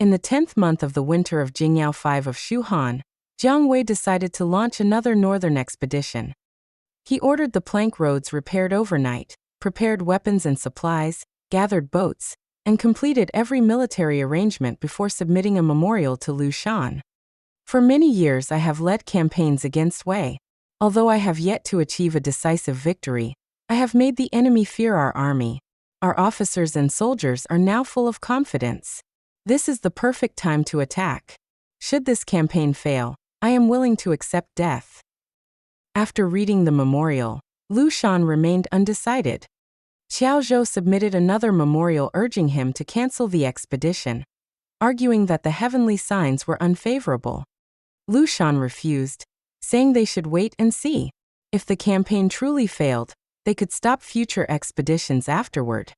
In the 10th month of the winter of Jingyao 5 of Shu Han, Jiang Wei decided to launch another northern expedition. He ordered the plank roads repaired overnight, prepared weapons and supplies, gathered boats, and completed every military arrangement before submitting a memorial to Liu Shan. For many years I have led campaigns against Wei. Although I have yet to achieve a decisive victory, I have made the enemy fear our army. Our officers and soldiers are now full of confidence. This is the perfect time to attack. Should this campaign fail, I am willing to accept death. After reading the memorial, Liu Shan remained undecided. Xiao Zhou submitted another memorial urging him to cancel the expedition, arguing that the heavenly signs were unfavorable. Liu Shan refused, saying they should wait and see. If the campaign truly failed, they could stop future expeditions afterward.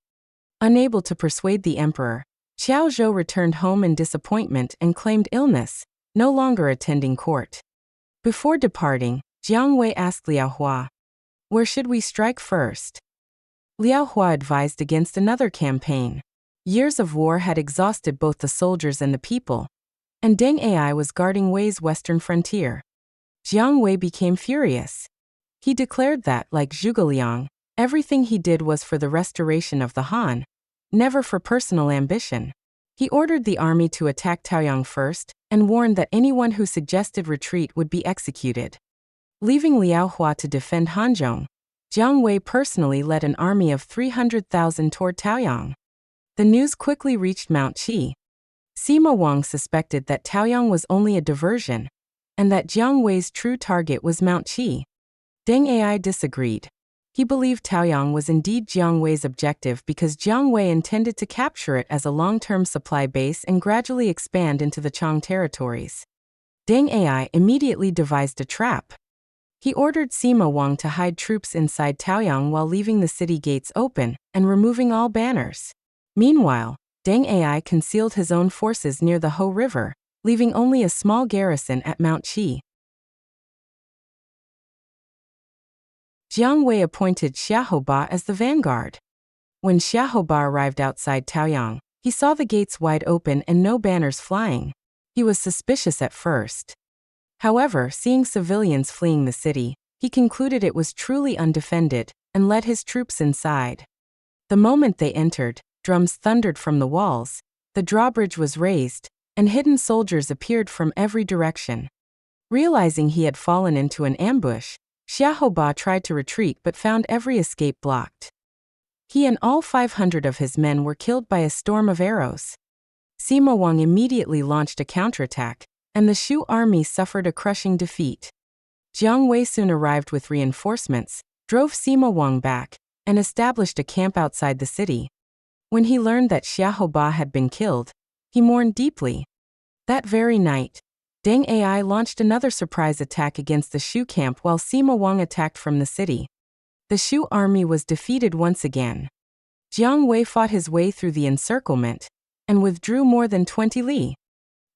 Unable to persuade the emperor, Xiao Zhou returned home in disappointment and claimed illness, no longer attending court. Before departing, Jiang Wei asked Liao Hua, "Where should we strike first?" Liao Hua advised against another campaign. Years of war had exhausted both the soldiers and the people, and Deng Ai was guarding Wei's western frontier. Jiang Wei became furious. He declared that, like Zhuge Liang, everything he did was for the restoration of the Han, never for personal ambition. He ordered the army to attack Taoyang first, and warned that anyone who suggested retreat would be executed. Leaving Liao Hua to defend Hanzhong, Jiang Wei personally led an army of 300,000 toward Taoyang. The news quickly reached Mount Qi. Sima Wang suspected that Taoyang was only a diversion, and that Jiang Wei's true target was Mount Qi. Deng Ai disagreed. He believed Taoyang was indeed Jiang Wei's objective because Jiang Wei intended to capture it as a long-term supply base and gradually expand into the Chang territories. Deng Ai immediately devised a trap. He ordered Sima Wang to hide troops inside Taoyang while leaving the city gates open and removing all banners. Meanwhile, Deng Ai concealed his own forces near the Ho River, leaving only a small garrison at Mount Qi. Jiang Wei appointed Xiaoba as the vanguard. When Xiaoba arrived outside Taoyang, he saw the gates wide open and no banners flying. He was suspicious at first. However, seeing civilians fleeing the city, he concluded it was truly undefended, and led his troops inside. The moment they entered, drums thundered from the walls, the drawbridge was raised, and hidden soldiers appeared from every direction. Realizing he had fallen into an ambush, Xiaoba tried to retreat but found every escape blocked. He and all 500 of his men were killed by a storm of arrows. Sima Wang immediately launched a counterattack, and the Shu army suffered a crushing defeat. Jiang Wei soon arrived with reinforcements, drove Sima Wang back, and established a camp outside the city. When he learned that Xiaoba had been killed, he mourned deeply. That very night, Deng Ai launched another surprise attack against the Shu camp while Sima Wang attacked from the city. The Shu army was defeated once again. Jiang Wei fought his way through the encirclement, and withdrew more than 20 li.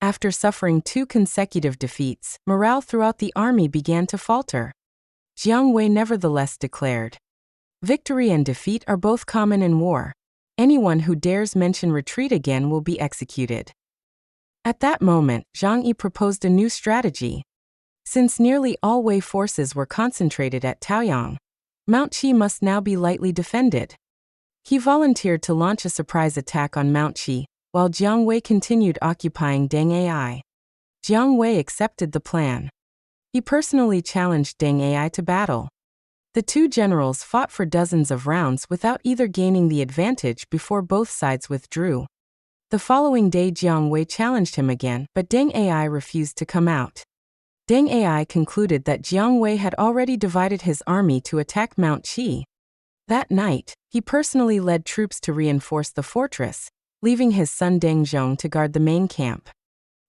After suffering 2 consecutive defeats, morale throughout the army began to falter. Jiang Wei nevertheless declared, "Victory and defeat are both common in war. Anyone who dares mention retreat again will be executed." At that moment, Zhang Yi proposed a new strategy. Since nearly all Wei forces were concentrated at Taoyang, Mount Qi must now be lightly defended. He volunteered to launch a surprise attack on Mount Qi, while Jiang Wei continued occupying Deng Ai. Jiang Wei accepted the plan. He personally challenged Deng Ai to battle. The two generals fought for dozens of rounds without either gaining the advantage before both sides withdrew. The following day Jiang Wei challenged him again, but Deng Ai refused to come out. Deng Ai concluded that Jiang Wei had already divided his army to attack Mount Qi. That night, he personally led troops to reinforce the fortress, leaving his son Deng Zhong to guard the main camp.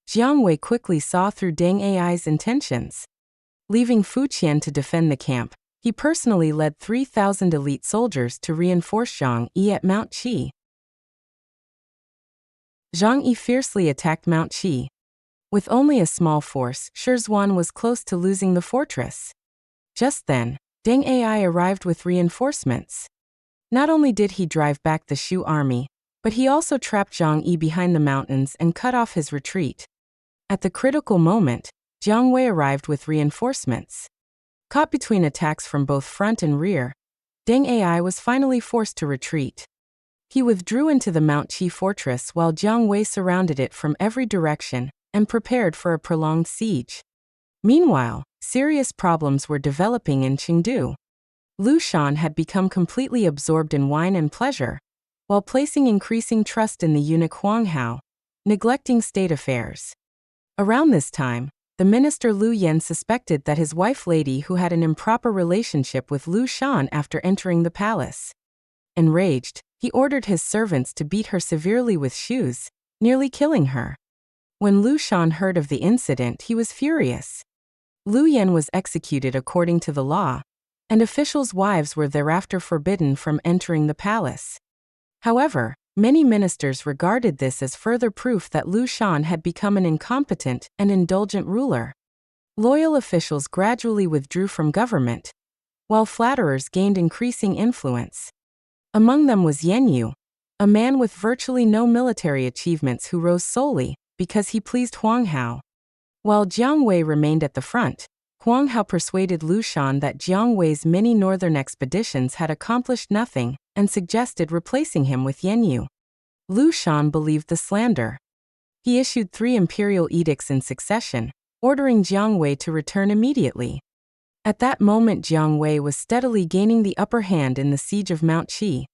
Jiang Wei quickly saw through Deng Ai's intentions. Leaving Fu Qian to defend the camp, he personally led 3,000 elite soldiers to reinforce Zhang Yi at Mount Qi. Zhang Yi fiercely attacked Mount Qi. With only a small force, Shizhuan was close to losing the fortress. Just then, Deng Ai arrived with reinforcements. Not only did he drive back the Shu army, But he also trapped Jiang Wei behind the mountains and cut off his retreat. At the critical moment, Jiang Wei arrived with reinforcements. Caught between attacks from both front and rear, Deng Ai was finally forced to retreat. He withdrew into the Mount Qi fortress while Jiang Wei surrounded it from every direction and prepared for a prolonged siege. Meanwhile, serious problems were developing in Chengdu. Lu Shan had become completely absorbed in wine and pleasure, while placing increasing trust in the eunuch Huang Hao, neglecting state affairs. Around this time, the minister Lu Yan suspected that his wife Lady Hu had an improper relationship with Lu Shan after entering the palace. Enraged, he ordered his servants to beat her severely with shoes, nearly killing her. When Lu Shan heard of the incident, he was furious. Lu Yan was executed according to the law, and officials' wives were thereafter forbidden from entering the palace. However, many ministers regarded this as further proof that Lu Shan had become an incompetent and indulgent ruler. Loyal officials gradually withdrew from government, while flatterers gained increasing influence. Among them was Yan Yu, a man with virtually no military achievements who rose solely because he pleased Huang Hao. While Jiang Wei remained at the front, Huang Hao persuaded Lu Shan that Jiang Wei's many northern expeditions had accomplished nothing and suggested replacing him with Yan Yu. Lu Shan believed the slander. He issued 3 imperial edicts in succession, ordering Jiang Wei to return immediately. At that moment, Jiang Wei was steadily gaining the upper hand in the siege of Mount Qi.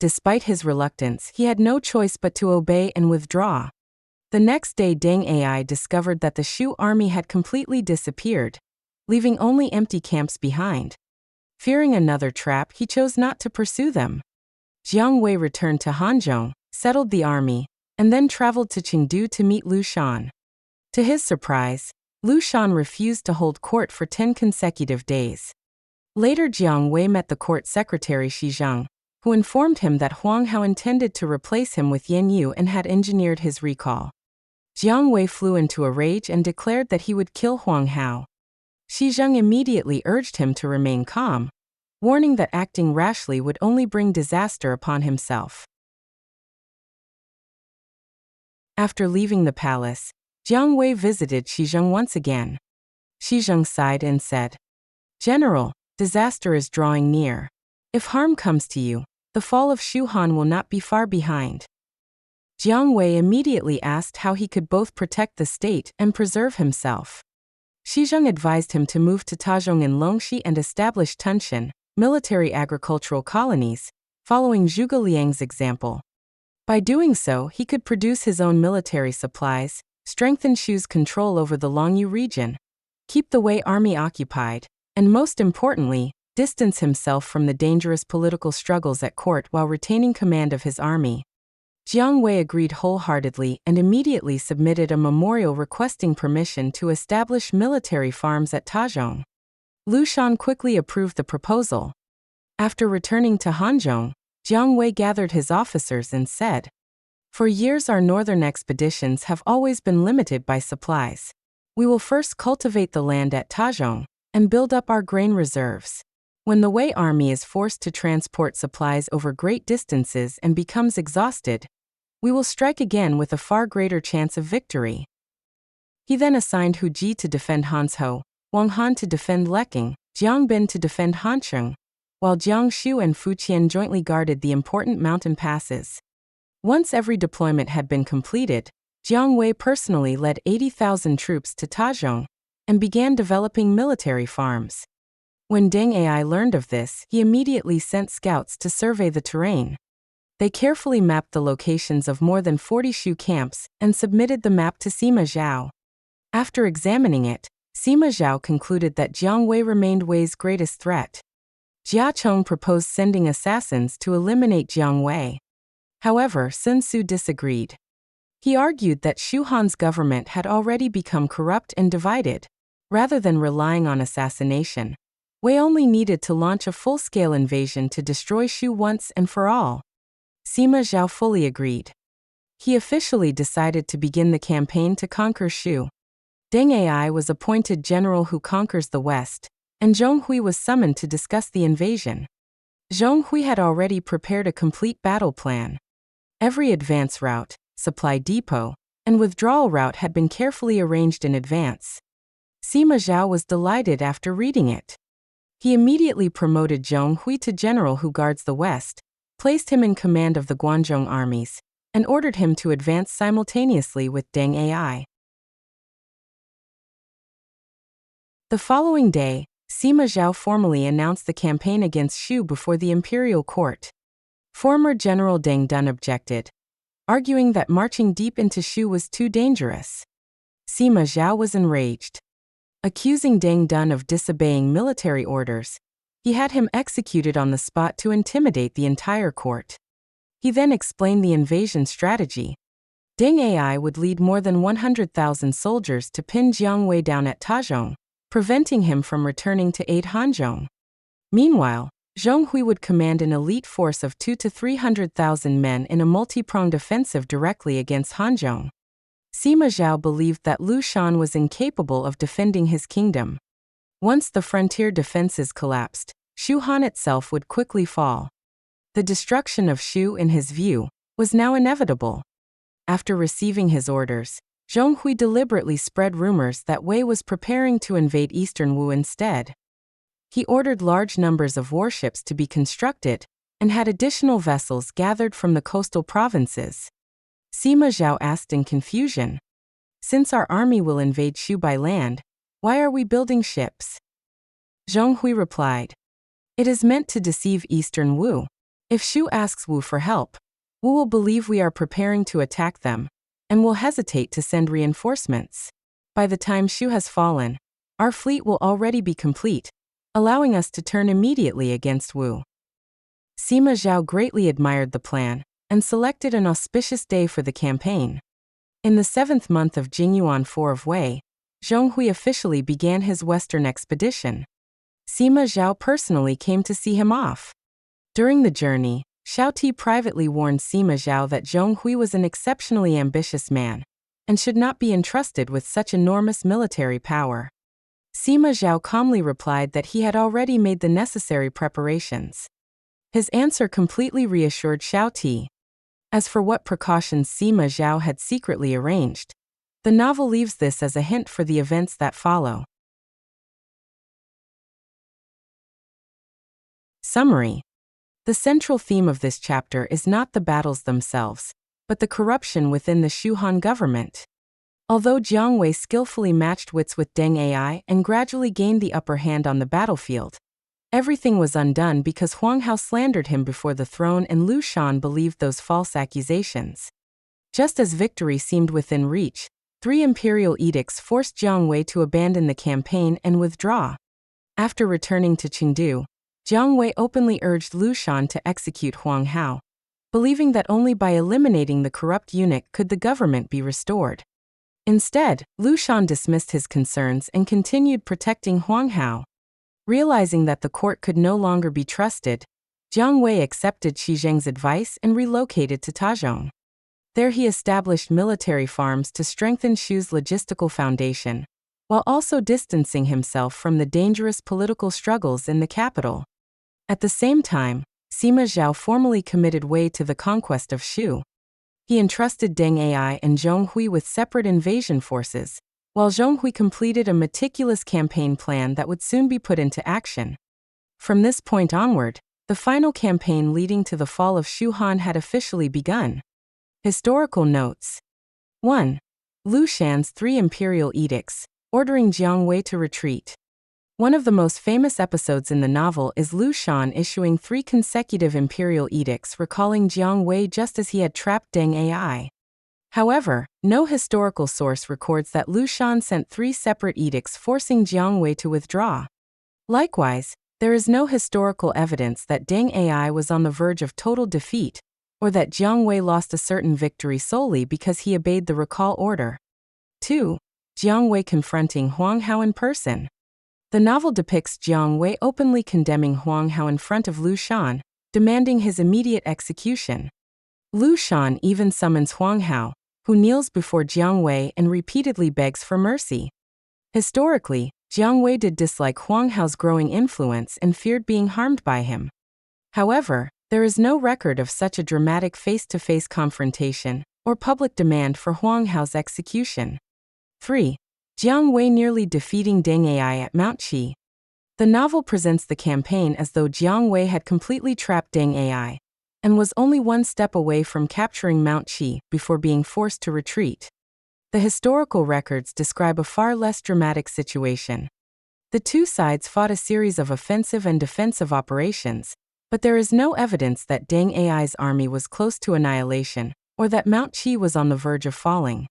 Despite his reluctance, he had no choice but to obey and withdraw. The next day, Deng Ai discovered that the Shu army had completely disappeared, leaving only empty camps behind. Fearing another trap, he chose not to pursue them. Jiang Wei returned to Hanzhong, settled the army, and then traveled to Chengdu to meet Lu Shan. To his surprise, Lu Shan refused to hold court for 10 consecutive days. Later, Jiang Wei met the court secretary Shi Zhang, who informed him that Huang Hao intended to replace him with Yan Yu and had engineered his recall. Jiang Wei flew into a rage and declared that he would kill Huang Hao. Shi Zhang immediately urged him to remain calm, warning that acting rashly would only bring disaster upon himself. After leaving the palace, Jiang Wei visited Shi Zhang once again. Shi Zhang sighed and said, "General, disaster is drawing near. If harm comes to you, the fall of Shu Han will not be far behind." Jiang Wei immediately asked how he could both protect the state and preserve himself. Shi Zhang advised him to move to Tazhong in Longxi and establish Tuntian, military agricultural colonies, following Zhuge Liang's example. By doing so, he could produce his own military supplies, strengthen Shu's control over the Longyu region, keep the Wei army occupied, and most importantly, distance himself from the dangerous political struggles at court while retaining command of his army. Jiang Wei agreed wholeheartedly and immediately submitted a memorial requesting permission to establish military farms at Tazhong. Lu Shan quickly approved the proposal. After returning to Hanzhong, Jiang Wei gathered his officers and said, "For years our northern expeditions have always been limited by supplies. We will first cultivate the land at Tazhong and build up our grain reserves. When the Wei army is forced to transport supplies over great distances and becomes exhausted, we will strike again with a far greater chance of victory." He then assigned Hu Ji to defend Hanzhou, Wang Han to defend Leking, Jiang Bin to defend Hancheng, while Jiang Shu and Fu Qian jointly guarded the important mountain passes. Once every deployment had been completed, Jiang Wei personally led 80,000 troops to Tazhong and began developing military farms. When Deng Ai learned of this, he immediately sent scouts to survey the terrain. They carefully mapped the locations of more than 40 Shu camps and submitted the map to Sima Zhao. After examining it, Sima Zhao concluded that Jiang Wei remained Wei's greatest threat. Jia Chong proposed sending assassins to eliminate Jiang Wei. However, Sun Tzu disagreed. He argued that Shu Han's government had already become corrupt and divided. Rather than relying on assassination, Wei only needed to launch a full-scale invasion to destroy Shu once and for all. Sima Zhao fully agreed. He officially decided to begin the campaign to conquer Shu. Deng Ai was appointed general who conquers the west, and Zhong Hui was summoned to discuss the invasion. Zhong Hui had already prepared a complete battle plan. Every advance route, supply depot, and withdrawal route had been carefully arranged in advance. Sima Zhao was delighted after reading it. He immediately promoted Zhong Hui to general who guards the west, placed him in command of the Guanzhong armies, and ordered him to advance simultaneously with Deng Ai. The following day, Sima Zhao formally announced the campaign against Shu before the imperial court. Former General Deng Dun objected, arguing that marching deep into Shu was too dangerous. Sima Zhao was enraged. Accusing Deng Dun of disobeying military orders, he had him executed on the spot to intimidate the entire court. He then explained the invasion strategy. Deng Ai would lead more than 100,000 soldiers to pin Jiang Wei down at Tazhong, preventing him from returning to aid Hanzhong. Meanwhile, Zhong Hui would command an elite force of 200,000 to 300,000 men in a multi-pronged offensive directly against Hanzhong. Sima Zhao believed that Lu Shan was incapable of defending his kingdom. Once the frontier defenses collapsed, Shu Han itself would quickly fall. The destruction of Shu, in his view, was now inevitable. After receiving his orders, Zhong Hui deliberately spread rumors that Wei was preparing to invade eastern Wu instead. He ordered large numbers of warships to be constructed and had additional vessels gathered from the coastal provinces. Sima Zhao asked in confusion, "Since our army will invade Shu by land, why are we building ships?" Zhong Hui replied, "It is meant to deceive eastern Wu. If Shu asks Wu for help, Wu will believe we are preparing to attack them and will hesitate to send reinforcements. By the time Shu has fallen, our fleet will already be complete, allowing us to turn immediately against Wu." Sima Zhao greatly admired the plan and selected an auspicious day for the campaign. In the 7th month of Jingyuan 4 of Wei, Zhong Hui officially began his western expedition. Sima Zhao personally came to see him off. During the journey, Xiao Ti privately warned Sima Zhao that Zhong Hui was an exceptionally ambitious man and should not be entrusted with such enormous military power. Sima Zhao calmly replied that he had already made the necessary preparations. His answer completely reassured Xiao Ti. As for what precautions Sima Zhao had secretly arranged, the novel leaves this as a hint for the events that follow. Summary. The central theme of this chapter is not the battles themselves, but the corruption within the Shu Han government. Although Jiang Wei skillfully matched wits with Deng Ai and gradually gained the upper hand on the battlefield, everything was undone because Huang Hao slandered him before the throne and Lu Shan believed those false accusations. Just as victory seemed within reach, 3 imperial edicts forced Jiang Wei to abandon the campaign and withdraw. After returning to Chengdu, Jiang Wei openly urged Lu Shan to execute Huang Hao, believing that only by eliminating the corrupt eunuch could the government be restored. Instead, Lu Shan dismissed his concerns and continued protecting Huang Hao. Realizing that the court could no longer be trusted, Jiang Wei accepted Shi Zheng's advice and relocated to Tazhong. There he established military farms to strengthen Shu's logistical foundation, while also distancing himself from the dangerous political struggles in the capital. At the same time, Sima Zhao formally committed Wei to the conquest of Shu. He entrusted Deng Ai and Zhong Hui with separate invasion forces, while Zhong Hui completed a meticulous campaign plan that would soon be put into action. From this point onward, the final campaign leading to the fall of Shu Han had officially begun. Historical notes. 1. Lu Shan's 3 imperial edicts, ordering Jiang Wei to retreat. One of the most famous episodes in the novel is Lu Shan issuing 3 consecutive imperial edicts recalling Jiang Wei just as he had trapped Deng Ai. However, no historical source records that Lu Shan sent 3 separate edicts forcing Jiang Wei to withdraw. Likewise, there is no historical evidence that Deng Ai was on the verge of total defeat, or that Jiang Wei lost a certain victory solely because he obeyed the recall order. 2. Jiang Wei confronting Huang Hao in person. The novel depicts Jiang Wei openly condemning Huang Hao in front of Lu Shan, demanding his immediate execution. Lu Shan even summons Huang Hao, who kneels before Jiang Wei and repeatedly begs for mercy. Historically, Jiang Wei did dislike Huang Hao's growing influence and feared being harmed by him. However, There is no record of such a dramatic face-to-face confrontation or public demand for Huang Hao's execution. 3. Jiang Wei nearly defeating Deng Ai at Mount Qi. The novel presents the campaign as though Jiang Wei had completely trapped Deng Ai and was only one step away from capturing Mount Qi before being forced to retreat. The historical records describe a far less dramatic situation. The two sides fought a series of offensive and defensive operations, but there is no evidence that Deng Ai's army was close to annihilation or that Mount Qi was on the verge of falling.